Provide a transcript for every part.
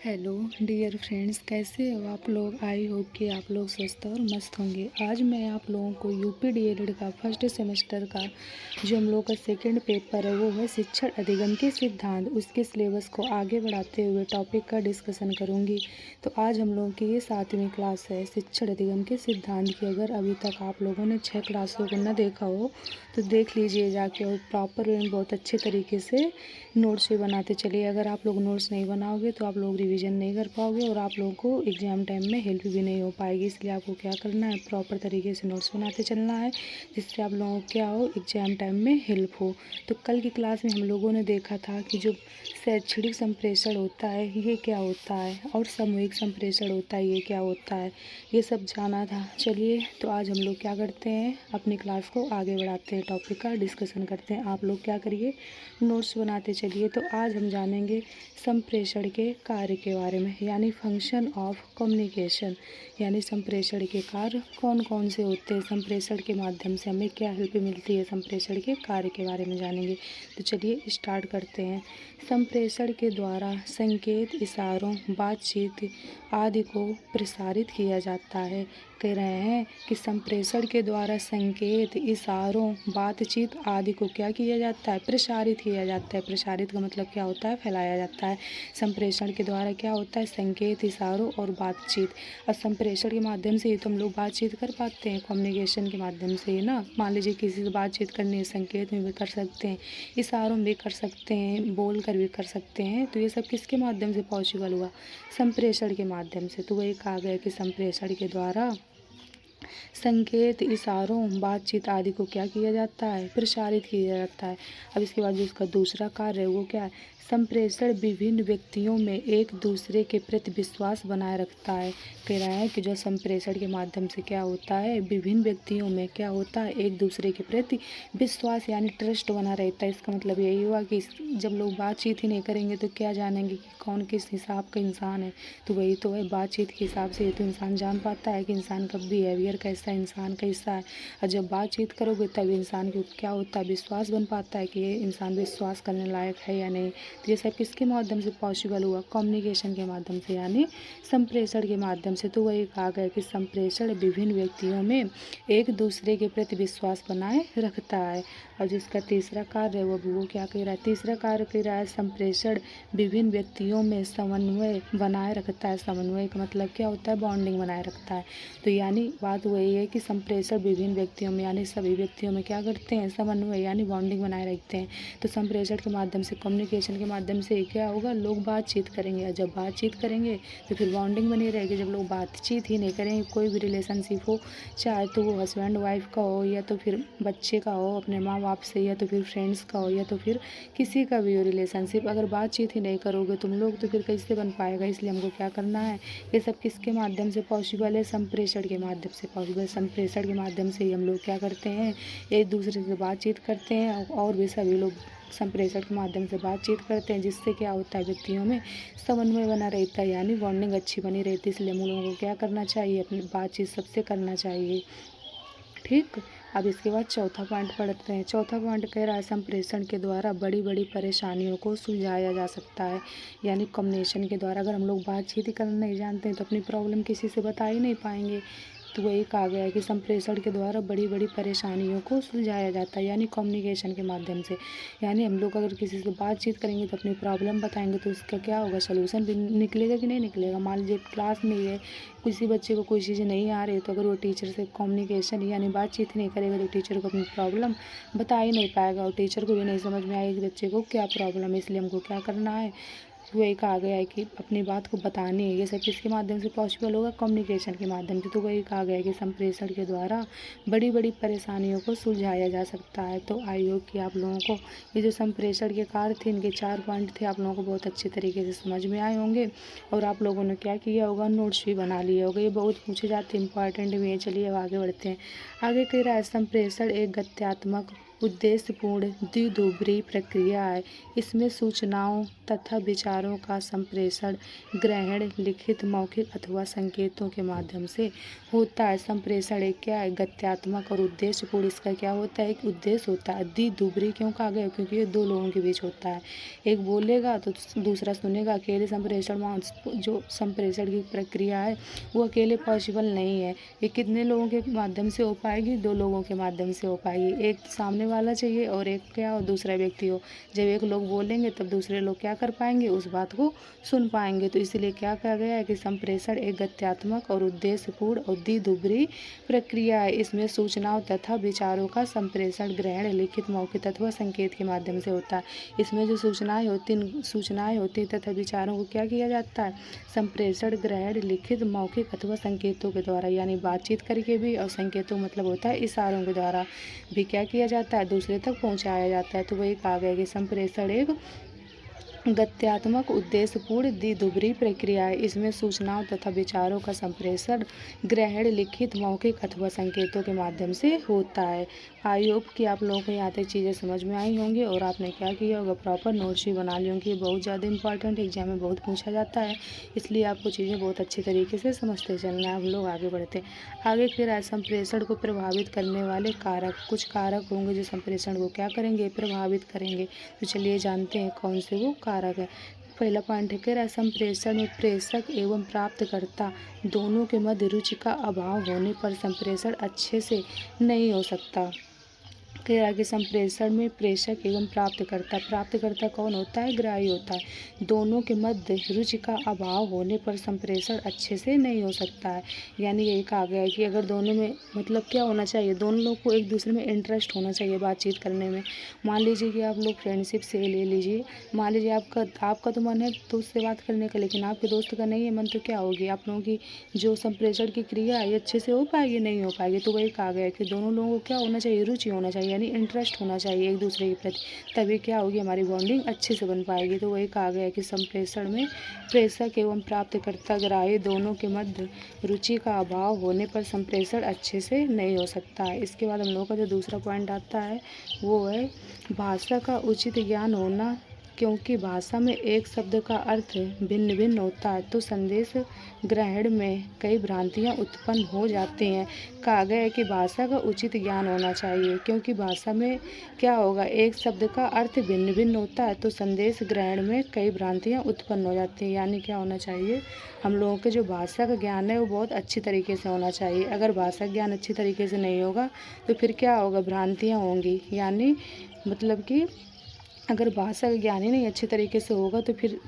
Hello dear friends, कैसे हो आप लोग। आई होप कि आप लोग स्वस्थ और मस्त होंगे। आज मैं आप लोगों को यूपी डीएलएड का फर्स्ट सेमेस्टर का जो हम लोग का सेकंड पेपर है वो है शिक्षण अधिगम के सिद्धांत। उसके सिलेबस को आगे बढ़ाते हुए टॉपिक का डिस्कशन करूंगी। तो आज हम लोगों की ये 7वीं क्लास है शिक्षण अधिगम के सिद्धांत की। अगर अभी तक आप लोगों ने 6 क्लासों को न देखा हो तो देख लीजिए जाके, और प्रॉपर बहुत अच्छे तरीके से नोट्स भी बनाते चलिए। अगर आप लोग नोट्स नहीं बनाओगे तो आप लोग रिवीजन नहीं कर पाओगे और आप लोगों को एग्ज़ाम टाइम में हेल्प भी नहीं हो पाएगी। इसलिए आपको क्या करना है, प्रॉपर तरीके से नोट्स बनाते चलना है, जिससे आप लोगों को क्या हो, एग्ज़ाम टाइम में हेल्प हो। तो कल की क्लास में हम लोगों ने देखा था कि जो शैक्षणिक संप्रेषण होता है ये क्या होता है, और सामूहिक संप्रेषण होता है ये क्या होता है, ये सब जाना था। चलिए तो आज हम लोग क्या करते हैं, अपनी क्लास को आगे बढ़ाते हैं, टॉपिक का डिस्कशन करते हैं। आप लोग क्या करिए, नोट्स बनाते चलिए। तो आज हम जानेंगे संप्रेषण के कार्य के बारे में, यानी फंक्शन ऑफ कम्युनिकेशन, यानी संप्रेषण के कार्य कौन कौन से होते हैं, संप्रेषण के माध्यम से हमें क्या हेल्प मिलती है, संप्रेषण के कार्य के बारे में जानेंगे। तो चलिए स्टार्ट करते हैं। संप्रेषण के द्वारा संकेत, इशारों, बातचीत आदि को प्रसारित किया जाता है। कह रहे हैं कि संप्रेषण के द्वारा संकेत, इशारों, बातचीत आदि को क्या किया जाता है, प्रसारित किया जाता है। प्रसारित का मतलब क्या होता है, फैलाया जाता है। संप्रेषण के द्वारा क्या होता है, संकेत, इशारों और बातचीत। और संप्रेषण के माध्यम से ही तो हम लोग बातचीत कर पाते हैं, कम्युनिकेशन के माध्यम से ही ना। मान लीजिए किसी से बातचीत करनी है, संकेत में भी कर सकते हैं, इशारों में भी कर सकते हैं, बोल कर भी कर सकते हैं। तो ये सब किसके माध्यम से पॉसिबल हुआ, संप्रेषण के माध्यम से। तो वही कहा गया कि संप्रेषण के द्वारा संकेत, इशारों, बातचीत आदि को क्या किया जाता है, प्रसारित किया जाता है। अब इसके बाद जो इसका दूसरा कार्य है वो क्या है, संप्रेषण विभिन्न व्यक्तियों में एक दूसरे के प्रति विश्वास बनाए रखता है। कह रहा है कि जो संप्रेषण के माध्यम से क्या होता है, विभिन्न व्यक्तियों में क्या होता है, एक दूसरे के प्रति विश्वास यानी ट्रस्ट बना रहता है। इसका मतलब यही हुआ कि जब लोग बातचीत ही नहीं करेंगे तो क्या जानेंगे कि कौन किस हिसाब का इंसान है। तो वही तो है, बातचीत के हिसाब से तो इंसान जान पाता है कि इंसान का बिहेवियर कैसा है, इंसान कैसा है। और जब बातचीत करोगे तब इंसान के क्या होता है, विश्वास बन पाता है कि ये इंसान विश्वास करने लायक है या नहीं। तो ये सब किसके माध्यम से पॉसिबल हुआ, कम्युनिकेशन के माध्यम से, यानी संप्रेषण के माध्यम से। तो वही कहा गया कि संप्रेषण विभिन्न व्यक्तियों में एक दूसरे के प्रति विश्वास बनाए रखता है। और जिसका तीसरा कार्य है वो क्या कह रहा है, तीसरा कार्य कह रहा है संप्रेषण विभिन्न व्यक्तियों में समन्वय बनाए रखता है। समन्वय का मतलब क्या होता है, बॉन्डिंग बनाए रखता है। तो यानी बात वही है कि संप्रेषण विभिन्न व्यक्तियों में यानी सभी व्यक्तियों में क्या करते हैं, समन्वय यानी बॉन्डिंग बनाए रखते हैं। तो संप्रेषण के माध्यम से, कम्युनिकेशन के माध्यम से क्या होगा, लोग बातचीत करेंगे। और जब बातचीत करेंगे तो फिर बॉन्डिंग बनी रहेगी। जब लोग बातचीत ही नहीं करेंगे, कोई भी रिलेशनशिप हो, चाहे तो वो हस्बैंड वाइफ का हो, या तो फिर बच्चे का हो अपने माँ बाप से, या तो फिर फ्रेंड्स का हो, या तो फिर किसी का भी हो रिलेशनशिप, अगर बातचीत ही नहीं करोगे तुम लोग तो फिर कैसे बन पाएगा। इसलिए हमको क्या करना है, ये सब किसके माध्यम से पॉसिबल है, संप्रेषण के माध्यम से पॉसिबल। संप्रेषण के माध्यम से ही हम लोग क्या करते हैं, एक दूसरे से बातचीत करते हैं, और भी सभी लोग संप्रेषण के माध्यम से बातचीत करते हैं, जिससे क्या होता है, व्यक्तियों में समन्वय बना रहता है, यानी बॉन्डिंग अच्छी बनी रहती है। इसलिए हम लोगों को क्या करना चाहिए, अपनी बातचीत सबसे करना चाहिए। ठीक। अब इसके बाद चौथा पॉइंट पढ़ते हैं। चौथा पॉइंट कह रहा है संप्रेषण के द्वारा बड़ी बड़ी परेशानियों को सुलझाया जा सकता है। यानी कम्युनिकेशन के द्वारा अगर हम लोग बातचीत ही करना नहीं जानते हैं तो अपनी प्रॉब्लम किसी से बता ही नहीं पाएंगे। तो वही कहा गया है कि संप्रेषण के द्वारा बड़ी बड़ी परेशानियों को सुलझाया जाता है, यानी कम्युनिकेशन के माध्यम से। यानी हम लोग अगर किसी से बातचीत करेंगे तो अपनी प्रॉब्लम बताएंगे तो उसका क्या होगा, सोल्यूशन भी निकलेगा कि नहीं निकलेगा। मान लीजिए क्लास में ही है, किसी बच्चे को कोई चीज़ें नहीं आ रही, तो अगर वो टीचर से कम्युनिकेशन यानी बातचीत ही नहीं करेगा तो टीचर को अपनी प्रॉब्लम बता ही नहीं पाएगा, और टीचर को भी नहीं समझ में आएगी कि बच्चे को क्या प्रॉब्लम है। इसलिए हमको क्या करना है, वही कहा गया है कि अपनी बात को बतानी है। ये सब किसके माध्यम से पॉसिबल होगा, कम्युनिकेशन के माध्यम से। तो वही कहा गया है कि संप्रेषण के द्वारा बड़ी बड़ी परेशानियों को सुलझाया जा सकता है। तो आई होप कि आप लोगों को ये जो संप्रेषण के कार्य थे, इनके 4 पॉइंट थे, आप लोगों को बहुत अच्छे तरीके से समझ में आए होंगे, और आप लोगों ने क्या किया होगा, नोट्स भी बना लिए होगा। ये बहुत पूछे जाते हैं, इंपॉर्टेंट भी है। चलिए अब आगे बढ़ते हैं। आगे कह रहा है संप्रेषण एक गत्यात्मक उद्देश्यपूर्ण द्विध्रुवीय प्रक्रिया है। इसमें सूचनाओं तथा विचारों का संप्रेषण ग्रहण लिखित, मौखिक अथवा संकेतों के माध्यम से होता है। संप्रेषण एक क्या है, गत्यात्मक और उद्देश्यपूर्ण। इसका क्या होता है, एक उद्देश्य होता है। द्विध्रुवीय क्यों कहा गया, क्योंकि ये दो लोगों के बीच होता है। एक बोलेगा तो दूसरा सुनेगा। अकेले संप्रेषण जो संप्रेषण की प्रक्रिया है वो अकेले पॉसिबल नहीं है। ये कितने लोगों के माध्यम से हो पाएगी, दो लोगों के माध्यम से हो पाएगी। एक सामने वाला चाहिए और एक क्या हो, दूसरा व्यक्ति हो। जब एक लोग बोलेंगे तब दूसरे लोग क्या कर पाएंगे, उस बात को सुन पाएंगे। तो इसलिए क्या कहा गया है कि संप्रेषण एक गत्यात्मक और उद्देश्यपूर्ण और द्विध्रुवीय प्रक्रिया है। इसमें सूचनाओं तथा विचारों का संप्रेषण ग्रहण लिखित, मौखिक अथवा संकेत के माध्यम से होता है। इसमें जो सूचनाएं होती तथा विचारों को क्या किया जाता है, संप्रेषण ग्रहण लिखित, मौखिक अथवा संकेतों के द्वारा, यानी बातचीत करके भी, और संकेतों मतलब होता है इशारों के द्वारा भी क्या किया जाता है, दूसरे तक पहुंचाया जाता है। तो वही कहा गया कि संप्रेषण एक गत्यात्मक उद्देश्यपूर्ण द्विध्रुवीय प्रक्रिया है। इसमें सूचनाओं तथा विचारों का संप्रेषण ग्रहण लिखित, मौखिक अथवा संकेतों के माध्यम से होता है। आई होप कि आप लोगों को यहाँ तक चीज़ें समझ में आई होंगी और आपने क्या किया होगा, प्रॉपर नोट्स भी बना ली होंगी। बहुत ज़्यादा इंपॉर्टेंट एग्जाम में बहुत पूछा जाता है, इसलिए आपको चीज़ें बहुत अच्छी तरीके से समझते चलना है। हम लोग आगे बढ़ते आगे। फिर आज संप्रेषण को प्रभावित करने वाले कारक, कुछ कारक होंगे जो संप्रेषण को क्या करेंगे, प्रभावित करेंगे। तो चलिए जानते हैं कौन से वो कारक है। पहला पॉइंट है, कह रहा है संप्रेषण में प्रेषक एवं प्राप्तकर्ता दोनों के मध्य रुचि का अभाव होने पर संप्रेषण अच्छे से नहीं हो सकता। कह रहा है कि संप्रेषण में प्रेषक एवं प्राप्तकर्ता कौन होता है, ग्राही होता है। दोनों के मध्य रुचि का अभाव होने पर संप्रेषण अच्छे से नहीं हो सकता है। यानी यही कहा गया है कि अगर दोनों में मतलब क्या होना चाहिए, दोनों लोग को एक दूसरे में इंटरेस्ट होना चाहिए बातचीत करने में। मान लीजिए कि आप लोग फ्रेंडशिप से ले लीजिए, मान लीजिए आपका तो मन है दोस्त से बात करने का, लेकिन आपके दोस्त का नहीं है मन, तो क्या होगी, आप लोगों की जो संप्रेषण की क्रिया है अच्छे से हो पाएगी, नहीं हो पाएगी। तो वही कहा गया है कि दोनों लोगों को क्या होना चाहिए, रुचि होना चाहिए, यानी इंटरेस्ट होना चाहिए एक दूसरे के प्रति, तभी क्या होगी, हमारी बॉन्डिंग अच्छे से बन पाएगी। तो वही कहा गया है कि संप्रेषण में प्रेषक एवं प्राप्तकर्ता ग्राही दोनों के मध्य रुचि का अभाव होने पर संप्रेषण अच्छे से नहीं हो सकता है। इसके बाद हम लोगों का जो दूसरा पॉइंट आता है वो है भाषा का उचित ज्ञान होना। क्योंकि भाषा में एक शब्द का अर्थ भिन्न भिन्न होता है तो संदेश ग्रहण में कई भ्रांतियाँ उत्पन्न हो जाती हैं। कहा गया है कि भाषा का उचित ज्ञान होना चाहिए, क्योंकि भाषा में क्या होगा, एक शब्द का अर्थ भिन्न भिन्न होता है तो संदेश ग्रहण में कई भ्रांतियाँ उत्पन्न हो जाती हैं। यानी क्या होना चाहिए, हम लोगों के जो भाषा का ज्ञान है वो बहुत अच्छी तरीके से होना चाहिए। अगर भाषा ज्ञान अच्छी तरीके से नहीं होगा तो फिर क्या होगा, भ्रांतियाँ होंगी। यानी मतलब कि अगर भाषा का ज्ञान ही नहीं अच्छे तरीके से होगा तो फिर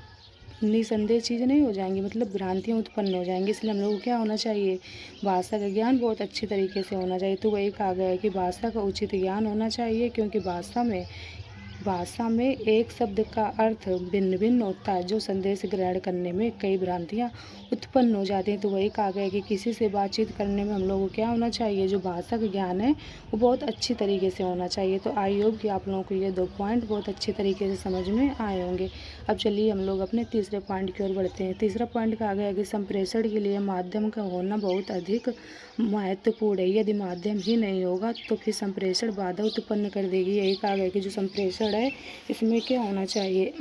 निसंदेह चीज़ें नहीं हो जाएंगी, मतलब भ्रांतियाँ उत्पन्न हो जाएंगी। इसलिए हम लोग को क्या होना चाहिए, भाषा का ज्ञान बहुत अच्छी तरीके से होना चाहिए। तो वही कहा गया है कि भाषा का उचित ज्ञान होना चाहिए, क्योंकि भाषा में एक शब्द का अर्थ भिन्न भिन्न होता है जो संदेश ग्रहण करने में कई भ्रांतियाँ उत्पन्न हो जाती हैं। तो वही कहा गया है कि किसी से बातचीत करने में हम लोगों को क्या होना चाहिए, जो भाषा का ज्ञान है वो बहुत अच्छी तरीके से होना चाहिए। तो आई होप कि आप लोगों को ये दो पॉइंट बहुत अच्छी तरीके से समझ में आए होंगे। अब चलिए हम लोग अपने तीसरे पॉइंट की ओर बढ़ते हैं। तीसरा पॉइंट कहा गया है कि संप्रेषण के लिए माध्यम का होना बहुत अधिक महत्वपूर्ण है। यदि माध्यम ही नहीं होगा तो फिर संप्रेषण बाधा उत्पन्न कर देगी। यही कहा गया कि जो संप्रेषण है इसमें क्या होना चाहिए,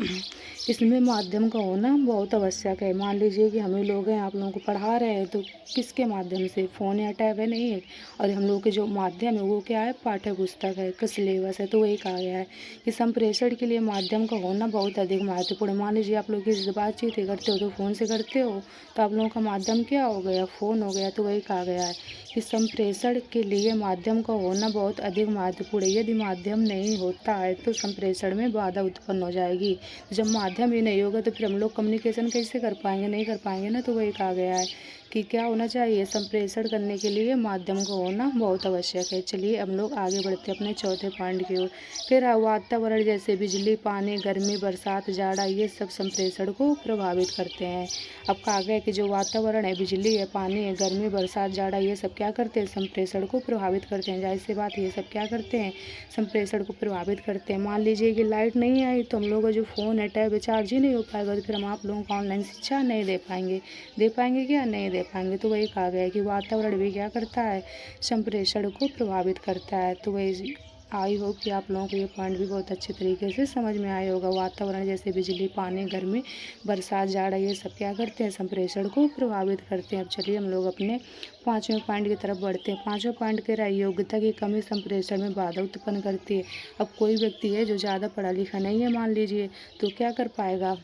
इसमें माध्यम का होना बहुत आवश्यक है। मान लीजिए कि हमें लोग हैं, आप लोगों को पढ़ा रहे हैं तो किसके माध्यम से, फ़ोन या टैब है, नहीं है। और हम लोग के जो माध्यम है वो क्या है, पाठ्य पुस्तक है, का सिलेबस है। तो वही कहा गया है कि संप्रेषण के लिए माध्यम का होना बहुत अधिक महत्वपूर्ण है। मान लीजिए आप लोग किसी से बातचीत करते हो तो फ़ोन से करते हो, तो आप लोगों का माध्यम क्या हो गया, फ़ोन हो गया। तो वही कहा गया है कि संप्रेषण के लिए माध्यम का होना बहुत अधिक महत्वपूर्ण है। यदि माध्यम नहीं होता है तो संप्रेषण में बाधा उत्पन्न हो जाएगी। जब माध्यम ही नहीं होगा तो फिर हम लोग कम्युनिकेशन कैसे कर पाएंगे, नहीं कर पाएंगे ना। तो वही कहा गया है कि क्या होना चाहिए, संप्रेषण करने के लिए माध्यम का होना बहुत आवश्यक है। चलिए हम लोग आगे बढ़ते अपने चौथे पॉइंट की ओर। फिर वातावरण जैसे बिजली, पानी, गर्मी, बरसात, जाड़ा, ये सब संप्रेषण को प्रभावित करते हैं। अब कहा गया कि जो वातावरण है, बिजली है, पानी है, गर्मी, बरसात, जाड़ा, ये सब क्या करते हैं, संप्रेषण को प्रभावित करते हैं। जाहिर सी बात, ये सब क्या करते हैं, संप्रेषण को प्रभावित करते हैं। मान लीजिए कि लाइट नहीं आई तो हम लोग का जो फ़ोन है, टैब है, चार्ज ही नहीं हो पाएगा, तो फिर हम आप लोगों को ऑनलाइन शिक्षा नहीं दे पाएंगे। क्या, नहीं दे पाएंगे। तो वही कहा गया है कि वातावरण भी क्या करता है, संप्रेषण को प्रभावित करता है। तो वही आई होप कि आप लोगों को ये पॉइंट भी बहुत अच्छे तरीके से समझ में आया होगा। वातावरण जैसे बिजली, पानी, गर्मी, बरसात, जाड़ा, ये सब क्या करते हैं, संप्रेषण को प्रभावित करते हैं। अब चलिए हम लोग अपने 5वें पॉइंट की तरफ बढ़ते हैं। 5वां पॉइंट कह रहा है योग्यता की कमी संप्रेषण में बाधा उत्पन्न करती है। अब कोई व्यक्ति है जो ज़्यादा पढ़ा लिखा नहीं है मान लीजिए, तो क्या कर पाएगा,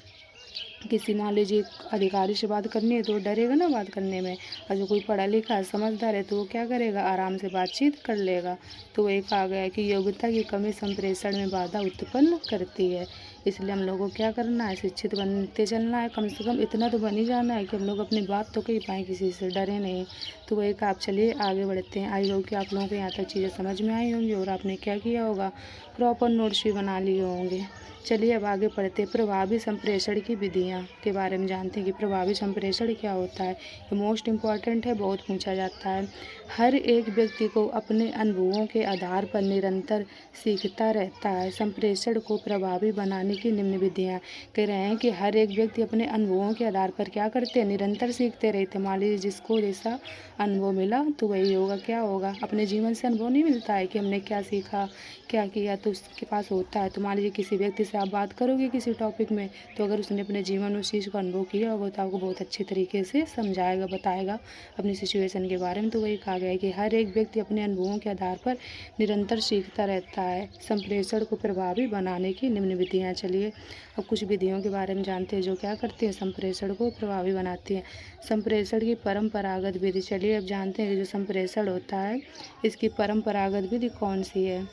किसी मान लीजिए अधिकारी से बात करनी है तो वो डरेगा ना बात करने में, और जो कोई पढ़ा लिखा है समझदार है तो वो क्या करेगा, आराम से बातचीत कर लेगा। तो वही कहा गया है कि योग्यता की कमी संप्रेषण में बाधा उत्पन्न करती है। इसलिए हम लोगों को क्या करना है, शिक्षित बनते चलना है। कम से कम इतना तो बन ही जाना है कि हम लोग अपनी बात तो कह पाएँ, किसी से डरे नहीं। तो वही कहा, आप चलिए आगे बढ़ते हैं। आई होप कि आप लोगों को यहाँ तक चीज़ें समझ में आई होंगी और आपने क्या किया होगा, प्रॉपर नोट्स भी बना लिए होंगे। चलिए अब आगे बढ़ते हैं। प्रभावी संप्रेषण की विधियाँ के बारे में जानते हैं कि प्रभावी संप्रेषण क्या होता है। ये मोस्ट इम्पॉर्टेंट है, बहुत पूछा जाता है। हर एक व्यक्ति को अपने अनुभवों के आधार पर निरंतर सीखता रहता है। संप्रेषण को प्रभावी बनाने की निम्न विधियाँ कह रहे हैं कि हर एक व्यक्ति अपने अनुभवों के आधार पर क्या करते हैं, निरंतर सीखते रहते हैं। मान लीजिए जिसको जैसा अनुभव मिला तो वही होगा, क्या होगा, अपने जीवन से अनुभव नहीं मिलता है कि हमने क्या सीखा, क्या किया, तो उसके पास होता है। तो मान लीजिए किसी व्यक्ति से आप बात करोगे किसी टॉपिक में, तो अगर उसने अपने जीवन में उस चीज़ को अनुभव किया होगा तो आपको बहुत अच्छे तरीके से समझाएगा, बताएगा अपनी सिचुएशन के बारे में। तो वही कहा गया है कि हर एक व्यक्ति अपने अनुभवों के आधार पर निरंतर सीखता रहता है। संप्रेषण को प्रभावी बनाने की निम्न विधियाँ। चलिए अब कुछ विधियों के बारे में जानते हैं जो क्या करती हैं, संप्रेषण को प्रभावी बनाती हैं। संप्रेषण की परंपरागत विधि। चलिए अब जानते हैं कि जो संप्रेषण होता है इसकी परंपरागत विधि कौन सी है।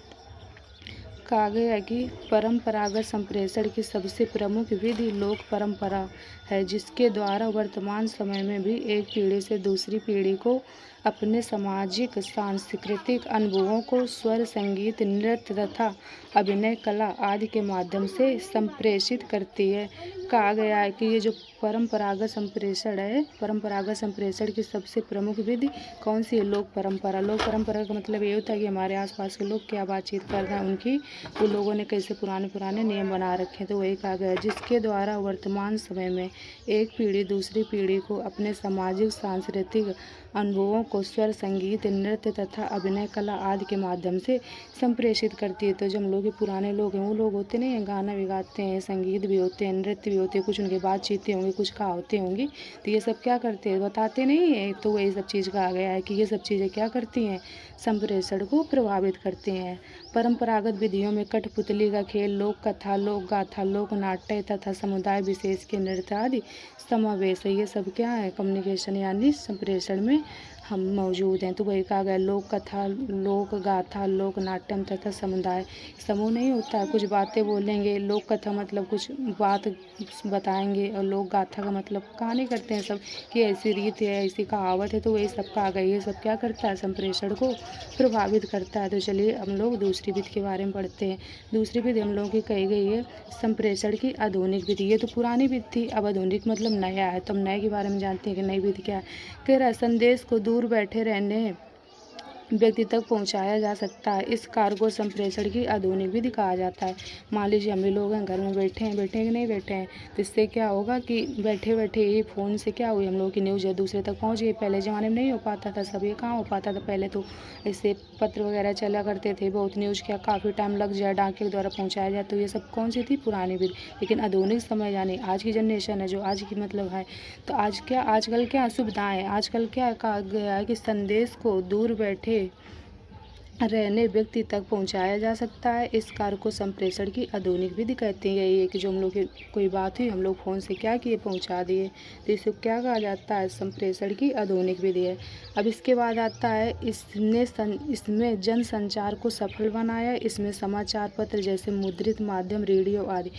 कहा गया है कि परंपरागत संप्रेषण की सबसे प्रमुख विधि लोक परंपरा है, जिसके द्वारा वर्तमान समय में भी एक पीढ़ी से दूसरी पीढ़ी को अपने सामाजिक सांस्कृतिक अनुभवों को स्वर, संगीत, नृत्य तथा अभिनय कला आदि के माध्यम से संप्रेषित करती है। कहा गया है कि ये जो परंपरागत संप्रेषण है, परंपरागत संप्रेषण की सबसे प्रमुख विधि कौन सी है, लोक परंपरा। लोक परंपरा का मतलब ये होता है कि हमारे आसपास के लोग क्या बातचीत कर रहे हैं, उनकी वो लोगों ने कैसे पुराने पुराने नियम बना रखे हैं। तो वही कहा गया है जिसके द्वारा वर्तमान समय में एक पीढ़ी दूसरी पीढ़ी को अपने सामाजिक सांस्कृतिक अनुभवों को स्वर, संगीत, नृत्य तथा अभिनय कला आदि के माध्यम से संप्रेषित करती है। तो जो हम लोग पुराने लोग हैं वो लोग होते नहीं हैं, गाना भी गाते हैं, संगीत भी होते हैं, नृत्य भी होते हैं, कुछ उनकी बातचीतें होंगी, कुछ कहावतें होंगी, तो ये सब क्या करते हैं, बताते नहीं है। तो वही सब चीज़ कहा गया है कि ये सब चीज़ें क्या करती हैं, संप्रेषण को प्रभावित करते हैं। परंपरागत विधियों में कठपुतली का खेल, लोक कथा, लोक गाथा, लोक नाट्य तथा समुदाय विशेष के नृत्य आदि समावेश है। ये सब क्या है, कम्युनिकेशन यानी संप्रेषण में हम मौजूद हैं। तो वही कहा गया लोक कथा, लोक गाथा, लोक नाट्यम तथा समुदाय। समूह नहीं होता है, कुछ बातें बोलेंगे। लोक कथा मतलब कुछ बात बताएंगे, और लोक गाथा का मतलब कहानी करते हैं सब कि ऐसी रीत है, ऐसी कहावत है। तो वही सब कहा गया, ये सब क्या करता है, संप्रेषण को प्रभावित करता है। तो चलिए हम लोग दूसरी विधि के बारे में पढ़ते हैं। दूसरी विधि हम लोगों की कही गई है संप्रेषण की आधुनिक विधि। ये तो पुरानी विधि थी, अब आधुनिक मतलब नया है। तो हम नए के बारे में जानते हैं कि नई विधि क्या है। कह रहा है संदेश को दूर बैठे रहने व्यक्ति तक पहुंचाया जा सकता है। इस कार्य को संप्रेषण की आधुनिक विधि कहा जाता है। मान लीजिए हम भी लोग हैं, घर में बैठे हैं कि नहीं बैठे हैं, तो इससे क्या होगा कि बैठे बैठे ही फ़ोन से क्या हुई, हम लोग की न्यूज़ है दूसरे तक पहुंच गई। पहले ज़माने में नहीं हो पाता था, सब ये कहाँ हो पाता था। पहले तो ऐसे पत्र वगैरह चला करते थे, बहुत न्यूज़ क्या काफ़ी टाइम लग जाए, डाक के द्वारा पहुँचाया जाए। तो ये सब कौन सी थी, पुरानी विधि। लेकिन आधुनिक समय यानी आज की जनरेशन है, जो आज की मतलब है, तो आज क्या, आजकल क्या सुविधाएँ हैं, आजकल क्या कहा गया है कि संदेश को दूर बैठे रहने व्यक्ति तक पहुंचाया जा सकता है। इस कार्य को संप्रेषण की आधुनिक विधि कहते हैं। यही है कि जो हम लोग की कोई बात हुई, हम लोग फ़ोन से क्या किए, पहुंचा दिए, तो इसे क्या कहा जाता है, संप्रेषण की आधुनिक विधि है। अब इसके बाद आता है इसमें जन संचार को सफल बनाया। इसमें समाचार पत्र जैसे मुद्रित माध्यम, रेडियो आदि,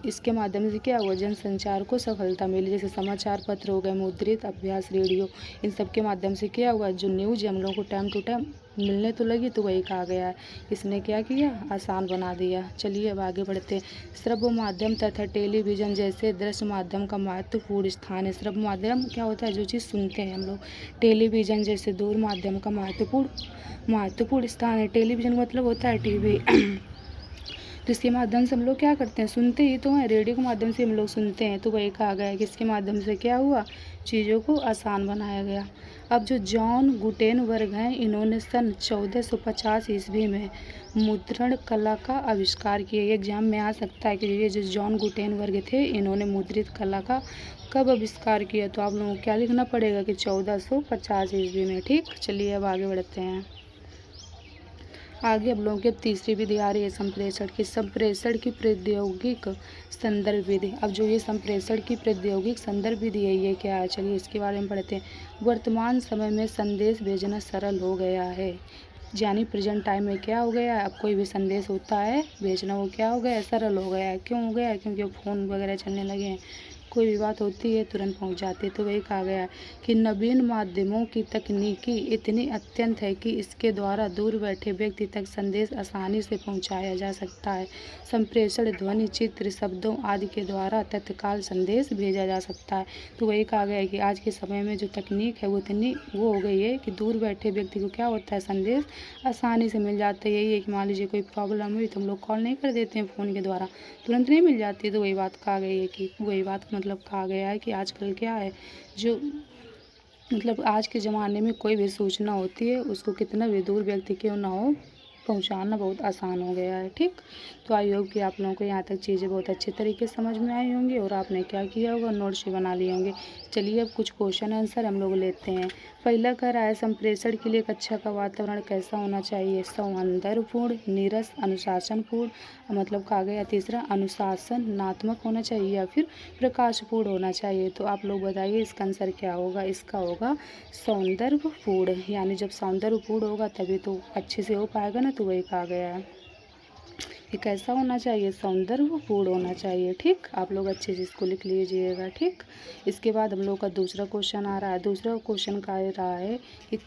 इसके माध्यम से क्या हुआ, जन संचार को सफलता मिली। जैसे समाचार पत्र हो गए, मुद्रित, अभ्यास, रेडियो, इन सब के माध्यम से क्या हुआ, जो न्यूज़ हम लोग को टाइम टू टाइम मिलने तो लगी। तो वही कहा गया है, इसने क्या किया, आसान बना दिया। चलिए अब आगे बढ़ते हैं। श्रव्य माध्यम तथा टेलीविज़न जैसे दृश्य माध्यम का महत्वपूर्ण स्थान है। श्रव्य माध्यम क्या होता है, जो चीज़ सुनते हैं हम लोग। टेलीविज़न जैसे दूर माध्यम का महत्वपूर्ण स्थान है। टेलीविज़न मतलब होता है टीवी। जिसके माध्यम से हम लोग क्या करते हैं, सुनते ही तो हैं, रेडियो के माध्यम से हम लोग सुनते हैं। तो वही कहा गया है कि इसके माध्यम से क्या हुआ, चीज़ों को आसान बनाया गया। अब जो जॉन गुटेनबर्ग हैं, इन्होंने सन 1450 ईस्वी में मुद्रण कला का आविष्कार किया। ये एग्जाम में आ सकता है कि ये जो जॉन गुटेनबर्ग थे, इन्होंने मुद्रित कला का कब आविष्कार किया। तो आप लोगों को क्या लिखना पड़ेगा कि 1450 ईस्वी में। ठीक, चलिए अब आगे बढ़ते हैं। आगे हम लोगों की तीसरी विधि आ रही है संप्रेषण की। संप्रेषण की प्रौद्योगिक संदर्भ विधि। अब जो ये संप्रेषण की प्रौद्योगिक संदर्भ विधि है, ये क्या है, चलिए इसके बारे में पढ़ते हैं। वर्तमान समय में संदेश भेजना सरल हो गया है, यानी प्रेजेंट टाइम में क्या हो गया है, अब कोई भी संदेश होता है भेजना, वो क्या हो गया है, सरल हो गया है। क्यों हो गया है, क्योंकि फ़ोन वगैरह चलने लगे हैं, कोई भी बात होती है तुरंत पहुंच जाती है। तो वही कहा गया है कि नवीन माध्यमों की तकनीकी इतनी अत्यंत है कि इसके द्वारा दूर बैठे व्यक्ति तक संदेश आसानी से पहुंचाया जा सकता है। संप्रेषण ध्वनि, चित्र, शब्दों आदि के द्वारा तत्काल संदेश भेजा जा सकता है। तो वही कहा गया है कि आज के समय में जो तकनीक है वो इतनी वो हो गई है कि दूर बैठे व्यक्ति को क्या होता है, संदेश आसानी से मिल जाता है। यही है कि मान लीजिए कोई प्रॉब्लम हुई तो हम लोग कॉल नहीं कर देते हैं फ़ोन के द्वारा, तुरंत नहीं मिल जाती है। तो वही बात कहा गई है कि वही बात मतलब कहा गया है कि आजकल क्या है, जो मतलब आज के ज़माने में कोई भी सूचना होती है उसको कितना भी दूर व्यक्ति क्यों ना हो, पहुंचाना बहुत आसान हो गया है। ठीक, तो आई होप कि आप लोगों को यहाँ तक चीज़ें बहुत अच्छे तरीके से समझ में आई होंगी और आपने क्या किया होगा, नोट्स भी बना लिए होंगे। चलिए अब कुछ क्वेश्चन आंसर हम लोग लेते हैं। पहला कह रहा है संप्रेषण के लिए कक्षा का वातावरण कैसा होना चाहिए, सौहार्दपूर्ण, नीरस, अनुशासनपूर्ण, मतलब कहा गया तीसरा अनुशासनात्मक होना चाहिए या फिर प्रकाशपूर्ण होना चाहिए। तो आप लोग बताइए इसका आंसर क्या होगा। इसका होगा सौंदर्यपूर्ण, यानी जब सौंदर्यपूर्ण होगा तभी तो अच्छे से हो पाएगा ना। तो वही कहा गया है कि कैसा होना चाहिए, सौंदर्यपूर्ण होना चाहिए। ठीक, आप लोग अच्छे से इसको लिख लीजिएगा। ठीक, इसके बाद हम लोग का दूसरा क्वेश्चन आ रहा है। दूसरा क्वेश्चन का रहा है कि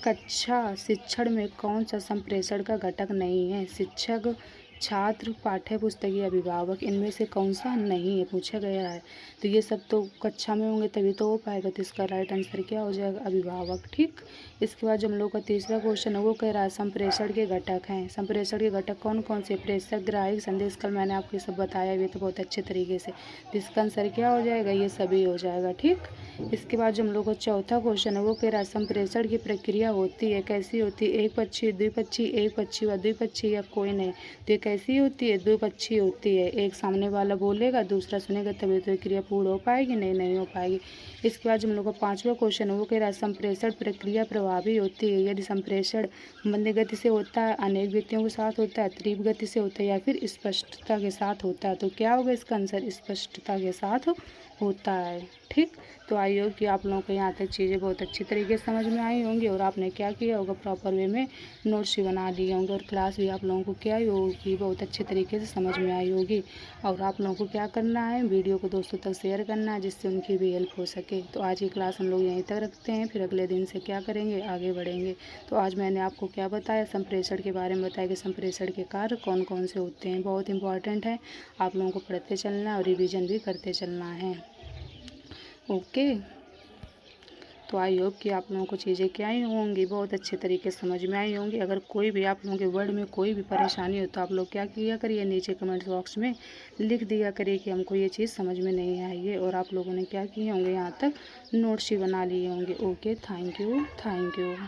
कक्षा शिक्षण में कौन सा संप्रेषण का घटक नहीं है। शिक्षक, छात्र, पाठ्य पुस्तक या अभिभावक, इनमें से कौन सा नहीं है, पूछा गया है। तो ये सब तो कक्षा में होंगे तभी तो हो पाएगा। तो इसका राइट आंसर क्या हो जाएगा, अभिभावक। ठीक, इसके बाद जो हम लोग का तीसरा क्वेश्चन है वो कह रहा है संप्रेषण के घटक हैं। संप्रेषण के घटक कौन कौन से, प्रेषक, ग्राहक, संदेश। कल मैंने आपको ये सब बताया भी तो बहुत अच्छे तरीके से। तो इसका आंसर क्या हो जाएगा, ये सभी हो जाएगा। ठीक, इसके बाद जो हम लोग का चौथा क्वेश्चन है वो कह रहा है संप्रेषण की प्रक्रिया होती है, कैसी होती है, एक पक्षीय, द्विपक्षीय, एक पक्षीय व द्विपक्षीय या कोई नहीं। तो ये कैसी होती है, द्विपक्षीय होती है। एक सामने वाला बोलेगा दूसरा सुनेगा तभी तो ये क्रिया पूर्ण हो पाएगी, नहीं हो पाएगी। इसके बाद जो हम लोग का पांचवा क्वेश्चन है वो कह रहा है संप्रेषण प्रक्रिया प्रभावी होती है यदि संप्रेषण मंद गति से होता है, अनेक व्यक्तियों के साथ होता है, तीव्र गति से होता है या फिर स्पष्टता के साथ होता है। तो क्या होगा इसका आंसर, स्पष्टता के साथ होता है। ठीक, तो आई होप कि आप लोगों को यहाँ तक चीज़ें बहुत अच्छी तरीके से समझ में आई होंगी और आपने क्या किया होगा, प्रॉपर वे में नोट्स भी बना लिए होंगे और क्लास भी आप लोगों को क्या आई होगी, बहुत अच्छे तरीके से समझ में आई होगी। और आप लोगों को क्या करना है, वीडियो को दोस्तों तक शेयर करना है जिससे उनकी भी हेल्प हो सके। तो आज की क्लास हम लोग यहीं तक रखते हैं, फिर अगले दिन से क्या करेंगे, आगे बढ़ेंगे। तो आज मैंने आपको क्या बताया, संप्रेषण के बारे में बताया कि संप्रेषण के कार्य कौन कौन से होते हैं, बहुत इंपॉर्टेंट है। आप लोगों को पढ़ते चलना है और रिविज़न भी करते चलना है। ओके, तो आई होप कि आप लोगों को चीज़ें क्या आई होंगी, बहुत अच्छे तरीके से समझ में आई होंगी। अगर कोई भी आप लोगों के वर्ड में कोई भी परेशानी हो तो आप लोग क्या किया करिए, नीचे कमेंट बॉक्स में लिख दिया करिए कि हमको ये चीज़ समझ में नहीं आई है। और आप लोगों ने क्या किए होंगे, यहाँ तक नोट्स ही बना लिए होंगे। Okay, thank you.